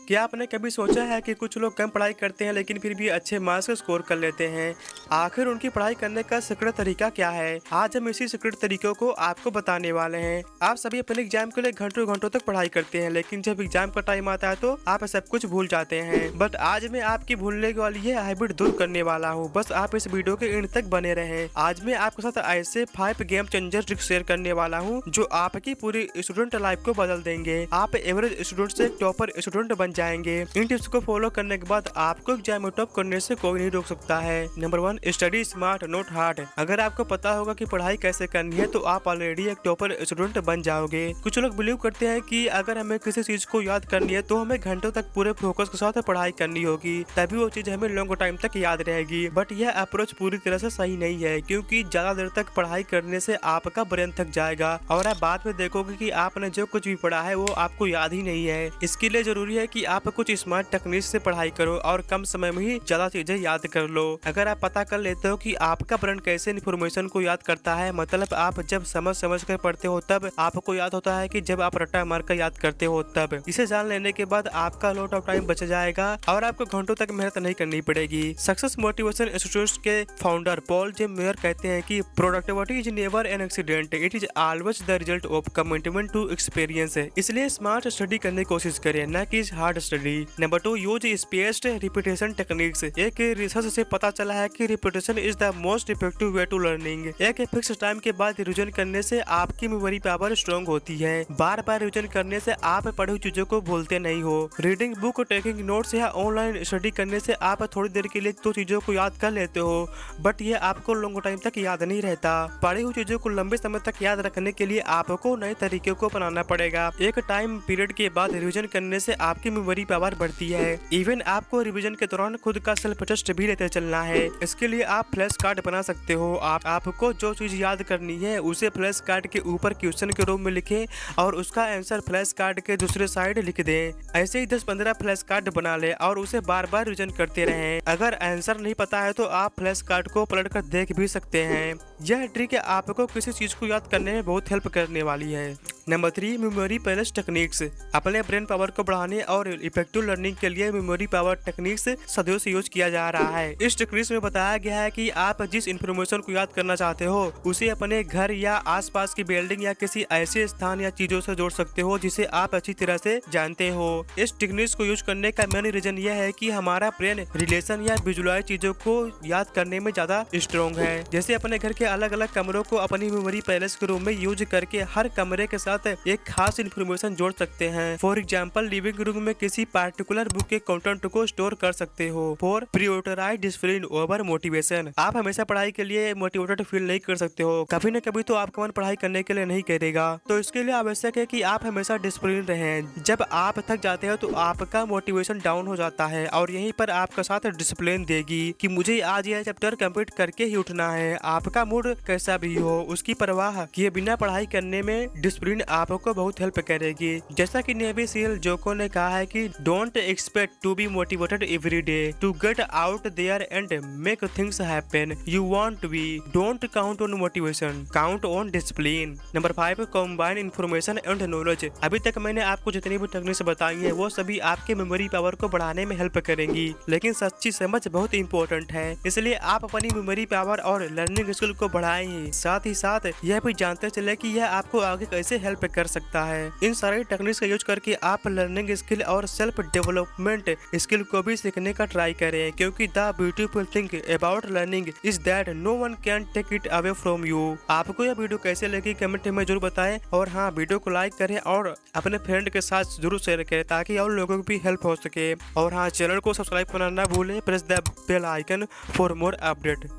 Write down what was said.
क्या आपने कभी सोचा है कि कुछ लोग कम पढ़ाई करते हैं लेकिन फिर भी अच्छे मार्क्स स्कोर कर लेते हैं? आखिर उनकी पढ़ाई करने का सीक्रेट तरीका क्या है? आज हम इसी सीक्रेट तरीकों को आपको बताने वाले हैं। आप सभी अपने एग्जाम के लिए घंटों घंटों तक पढ़ाई करते हैं, लेकिन जब एग्जाम का टाइम आता है तो आप सब कुछ भूल जाते हैं। बट आज मैं आपकी भूलने वाली ये हैबिट दूर करने वाला हूँ। बस आप इस वीडियो के एंड तक बने रहें। आज मैं आपके साथ ऐसे 5 गेम चेंजर ट्रिक्स शेयर करने वाला हूँ जो आपकी पूरी स्टूडेंट लाइफ को बदल देंगे। आप एवरेज स्टूडेंट से टॉपर स्टूडेंट बन जाएंगे। इन टिप्स को फॉलो करने के बाद आपको एग्जाम में टॉप करने से कोई नहीं रोक सकता है। Number 1, study smart note hard. अगर आपको पता होगा कि पढ़ाई कैसे करनी है तो आप ऑलरेडी एक टॉपर स्टूडेंट बन जाओगे। कुछ लोग बिलीव करते हैं कि अगर हमें किसी चीज को याद करनी है तो हमें घंटों तक पूरे फोकस के साथ पढ़ाई करनी होगी, तभी वो चीज हमें लॉन्ग टाइम तक याद रहेगी। बट यह अप्रोच पूरी तरह से सही नहीं है, क्योंकि ज्यादा देर तक पढ़ाई करने से आपका ब्रेन थक जाएगा और आप बाद में देखोगे कि आपने जो कुछ भी पढ़ा है वो आपको याद ही नहीं है। इसके लिए जरूरी है कि आप कुछ स्मार्ट टेक्निक से पढ़ाई करो और कम समय में ही ज्यादा चीजें याद कर लो। अगर आप पता कर लेते हो कि आपका ब्रेन कैसे इन्फॉर्मेशन को याद करता है, मतलब आप जब समझ समझ कर पढ़ते हो तब आपको याद होता है कि जब आप रट्टा मार कर याद करते हो तब। इसे जान लेने के बाद आपका लॉट ऑफ टाइम बच जाएगा और आपको घंटों तक मेहनत नहीं करनी पड़ेगी। सक्सेस मोटिवेशन इंस्टीट्यूट के फाउंडर पॉल जे मेयर कहते हैं कि productivity is never an accident, it is always the result of commitment to experience. इसलिए स्मार्ट स्टडी करने की कोशिश करें, न कि hard study. Number 2, use spaced repetition techniques. एक रिसर्च से पता चला है कि repetition is the most effective way to learning. एक फिक्स टाइम के बाद रिवीजन करने से आपकी मेमोरी पावर स्ट्रॉन्ग होती है। बार बार रिवीजन करने से आप पढ़ी हुई चीजों को भूलते नहीं हो। रीडिंग बुक, टेकिंग नोट्स या ऑनलाइन स्टडी करने से आप थोड़ी देर के लिए तो चीजों को याद कर लेते हो, बट ये आपको लॉन्ग टाइम तक याद नहीं रहता। पढ़ी हुई चीजों को लंबे समय तक याद रखने के लिए आपको नए तरीके को अपनाना पड़ेगा। एक टाइम पीरियड के बाद रिवीजन करने से आपकी मेमोरी पावर बढ़ती है। इवन आपको रिवीजन के दौरान खुद का सेल्फ टेस्ट भी लेते चलना है। इसके लिए आप फ्लैश कार्ड बना सकते हो। आपको जो चीज याद करनी है उसे फ्लैश कार्ड के ऊपर क्वेश्चन के रूप में लिखें और उसका आंसर फ्लैश कार्ड के दूसरे साइड लिख दें। ऐसे ही 10-15 फ्लैश कार्ड बना ले और उसे बार बार रिवीजन करते रहें। अगर आंसर नहीं पता है तो आप फ्लैश कार्ड को पलट कर देख भी सकते हैं। यह ट्रिक आपको किसी चीज को याद करने में बहुत हेल्प करने वाली है। Number 3, memory palace techniques. अपने ब्रेन पावर को बढ़ाने और इफेक्टिव लर्निंग के लिए मेमोरी पावर टेक्निक्स सदियों से यूज किया जा रहा है। इस टेक्निक्स में बताया गया है कि आप जिस इंफॉर्मेशन को याद करना चाहते हो उसे अपने घर या आसपास की बिल्डिंग या किसी ऐसे स्थान या चीजों से जोड़ सकते हो जिसे आप अच्छी तरह से जानते हो। इस टेक्निक्स को यूज करने का मेन रीजन यह है कि हमारा ब्रेन रिलेशन या विजुअलाइज चीजों को याद करने में ज्यादा स्ट्रॉन्ग है। जैसे अपने घर के अलग अलग कमरों को अपनी मेमोरी पैलेस के रूप में यूज करके हर कमरे के साथ एक खास इन्फॉर्मेशन जोड़ सकते हैं। फॉर एग्जाम्पल, लिविंग रूम में किसी पार्टिकुलर बुक के कंटेंट को स्टोर कर सकते हो। For prioritise discipline over motivation. आप हमेशा पढ़ाई के लिए मोटिवेटेड फील नहीं कर सकते हो, कभी न कभी तो आपका मन पढ़ाई करने के लिए नहीं करेगा। तो इसके लिए आवश्यक है कि आप हमेशा डिसिप्लिन रहें। जब आप थक जाते हो तो आपका मोटिवेशन डाउन हो जाता है और यहीं पर आपका साथ डिसिप्लिन देगी कि मुझे आज यह चैप्टर कंप्लीट करके ही उठना है। आपका मूड कैसा भी हो, उसकी परवाह किए बिना पढ़ाई करने में डिसिप्लिन आपको बहुत हेल्प करेगी। जैसा कि नेवी सील जोको ने कहा है कि don't expect to be motivated every day to get out there and make things happen. You want to be, don't count on motivation, count on discipline. Number 5, combine information and knowledge. अभी तक मैंने आपको जितनी भी techniques बताई है वो सभी आपके मेमोरी पावर को बढ़ाने में हेल्प करेंगी, लेकिन सच्ची समझ बहुत इंपॉर्टेंट है। इसलिए आप अपनी मेमोरी पावर और लर्निंग स्किल को बढ़ाएं, साथ ही साथ यह भी जानते चले कि यह आपको आगे कैसे हेल्प कर सकता है। इन सारे टेक्निक्स का यूज करके आप लर्निंग स्किल और सेल्फ डेवलपमेंट स्किल को भी सीखने का ट्राई करें, क्योंकि the beautiful thing about learning is that no one can take it away from you. आपको यह वीडियो कैसे लगी कमेंट में जरूर बताएं और हाँ, वीडियो को लाइक करें और अपने फ्रेंड के साथ जरूर शेयर करें ताकि और लोगों को भी हेल्प हो सके। और हाँ, चैनल को सब्सक्राइब करना ना भूलें। Press the bell icon for more update.